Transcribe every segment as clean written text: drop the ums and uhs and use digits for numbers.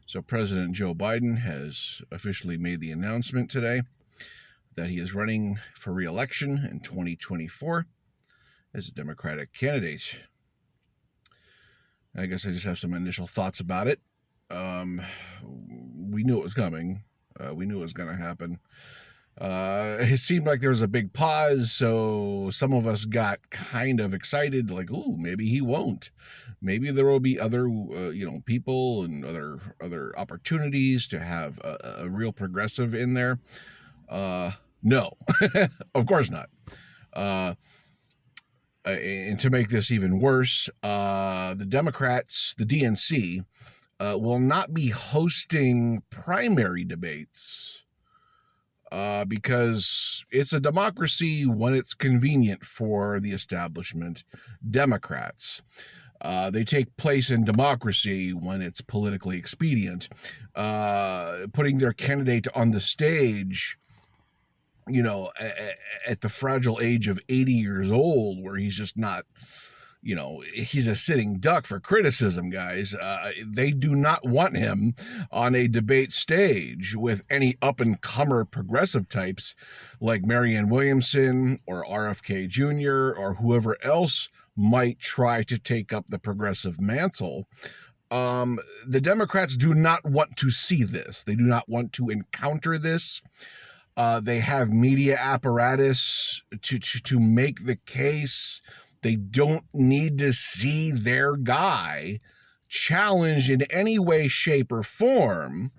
So President Joe Biden has officially made the announcement today that he is running for re-election in 2024 as a Democratic candidate. I guess I just have some initial thoughts about it. We knew it was coming. We knew it was going to happen. It seemed like there was a big pause, so some of us got kind of excited, like, "Ooh, maybe he won't. Maybe there will be other, people and other opportunities to have a real progressive in there." No, of course not. And to make this even worse, the Democrats, the DNC, will not be hosting primary debates because it's a democracy when it's convenient for the establishment Democrats. They take place in democracy when it's politically expedient. Putting their candidate on the stage, at the fragile age of 80 years old, where he's just not, he's a sitting duck for criticism, guys. They do not want him on a debate stage with any up-and-comer progressive types like Marianne Williamson or RFK Jr. or whoever else might try to take up the progressive mantle. The Democrats do not want to see this. They do not want to encounter this. They have media apparatus to make the case. They don't need to see their guy challenged in any way, shape, or form,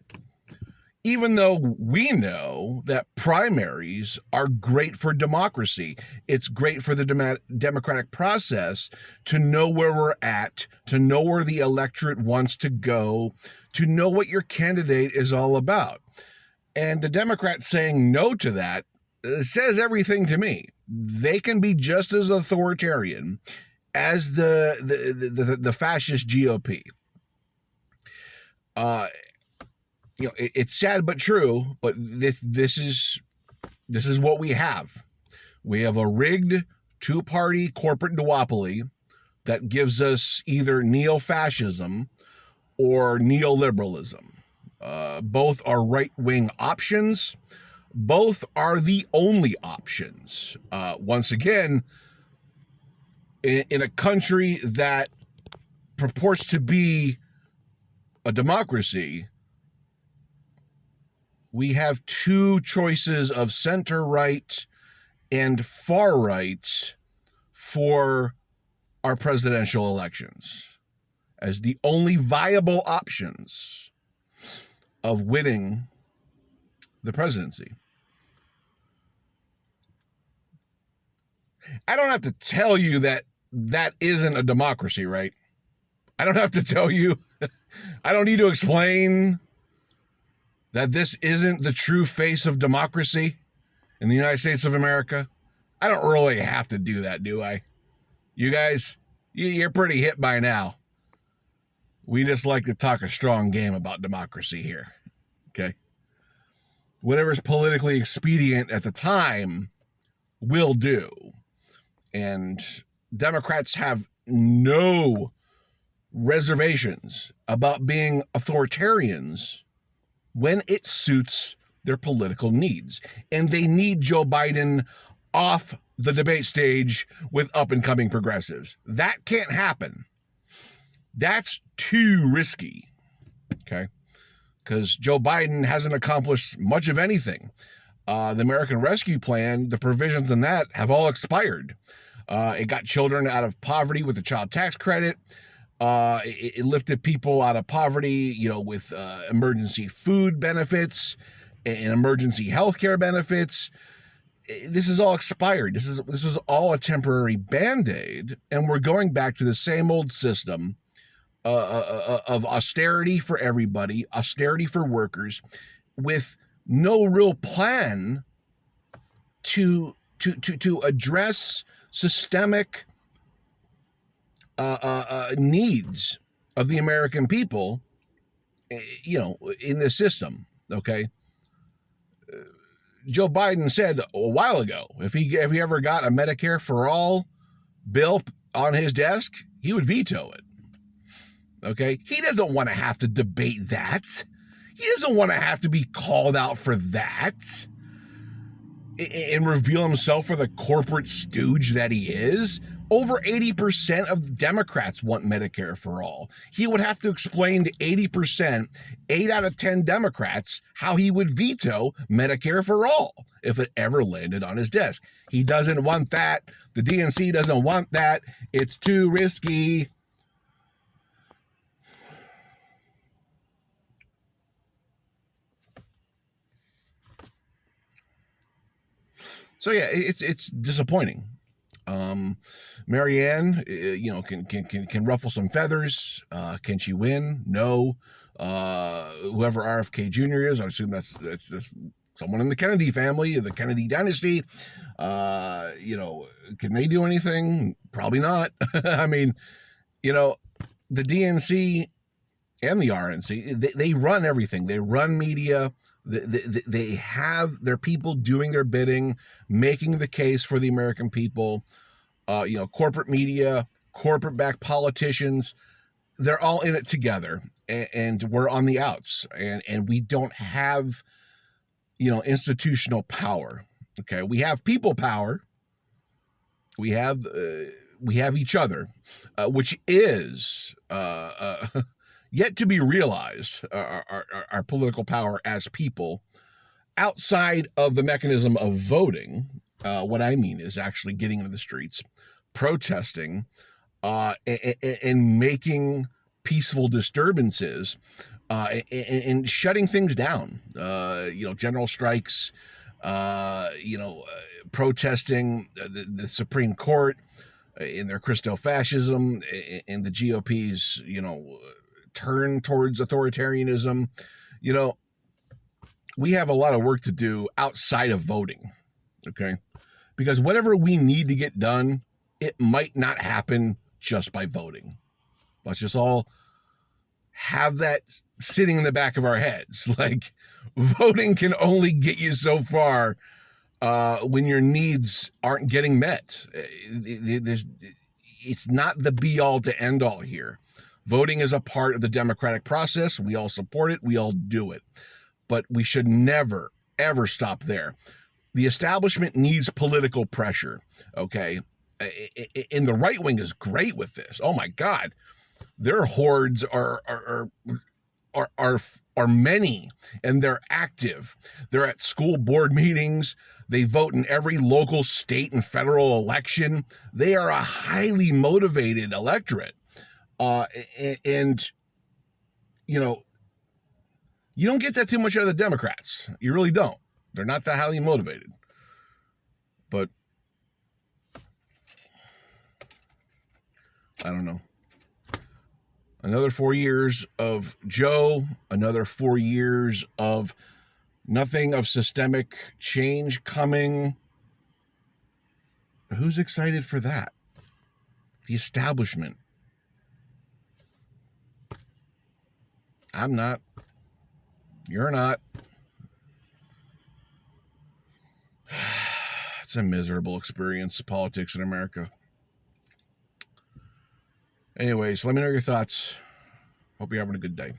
even though we know that primaries are great for democracy. It's great for the democratic process to know where we're at, to know where the electorate wants to go, to know what your candidate is all about. And the Democrats saying no to that says everything to me. They can be just as authoritarian as the fascist GOP. It's sad but true. But this is what we have. We have a rigged two-party corporate duopoly that gives us either neo-fascism or neoliberalism. Both are right-wing options. Both are the only options. Once again, in a country that purports to be a democracy, we have two choices of center-right and far-right for our presidential elections as the only viable options of winning the presidency. I don't have to tell you that isn't a democracy, right? I don't have to tell you. I don't need to explain that this isn't the true face of democracy in the United States of America. I don't really have to do that, do I? You guys, you're pretty hip by now. We just like to talk a strong game about democracy here, okay? Whatever's politically expedient at the time will do. And Democrats have no reservations about being authoritarians when it suits their political needs. And they need Joe Biden off the debate stage with up-and-coming progressives. That can't happen. That's too risky, okay? Because Joe Biden hasn't accomplished much of anything. The American Rescue Plan, the provisions in that have all expired. It got children out of poverty with the child tax credit. It lifted people out of poverty, with emergency food benefits and emergency health care benefits. This is all expired. This is all a temporary Band-Aid, and we're going back to the same old system of austerity for everybody, austerity for workers, with no real plan to address systemic needs of the American people, in this system. Okay. Joe Biden said a while ago, if he ever got a Medicare for all bill on his desk, he would veto it. Okay? He doesn't want to have to debate that. He doesn't want to have to be called out for that and reveal himself for the corporate stooge that he is. Over 80% of Democrats want Medicare for all. He would have to explain to 80%, 8 out of 10 Democrats, how he would veto Medicare for all if it ever landed on his desk. He doesn't want that. The DNC doesn't want that. It's too risky. So yeah, it's disappointing. Marianne, can ruffle some feathers. Can she win? No. Whoever RFK Jr. is, I assume that's someone in the Kennedy family, the Kennedy dynasty. Can they do anything? Probably not. I mean, the DNC and the RNC, they run everything. They run media. They have their people doing their bidding, making the case for the American people. Corporate media, corporate-backed politicians, they're all in it together, and we're on the outs, and we don't have, institutional power. Okay, we have people power. We have each other, which is yet to be realized. Our political power as people, outside of the mechanism of voting. What I mean is actually getting into the streets, protesting, and making peaceful disturbances, and shutting things down. General strikes, protesting the Supreme Court in their Christo-fascism, and the GOP's, turn towards authoritarianism. We have a lot of work to do outside of voting. Okay, because whatever we need to get done, it might not happen just by voting. Let's just all have that sitting in the back of our heads. Like, voting can only get you so far when your needs aren't getting met. It's not the be all to end all here. Voting is a part of the democratic process. We all support it. We all do it. But we should never, ever stop there. The establishment needs political pressure, okay? And the right wing is great with this. Oh my God, their hordes are many, and they're active. They're at school board meetings. They vote in every local, state, and federal election. They are a highly motivated electorate, and you don't get that too much out of the Democrats. You really don't. They're not that highly motivated. But I don't know. Another 4 years of Joe, another 4 years of nothing of systemic change coming. Who's excited for that? The establishment. I'm not. You're not. It's a miserable experience, politics in America. Anyways, let me know your thoughts. Hope you're having a good day.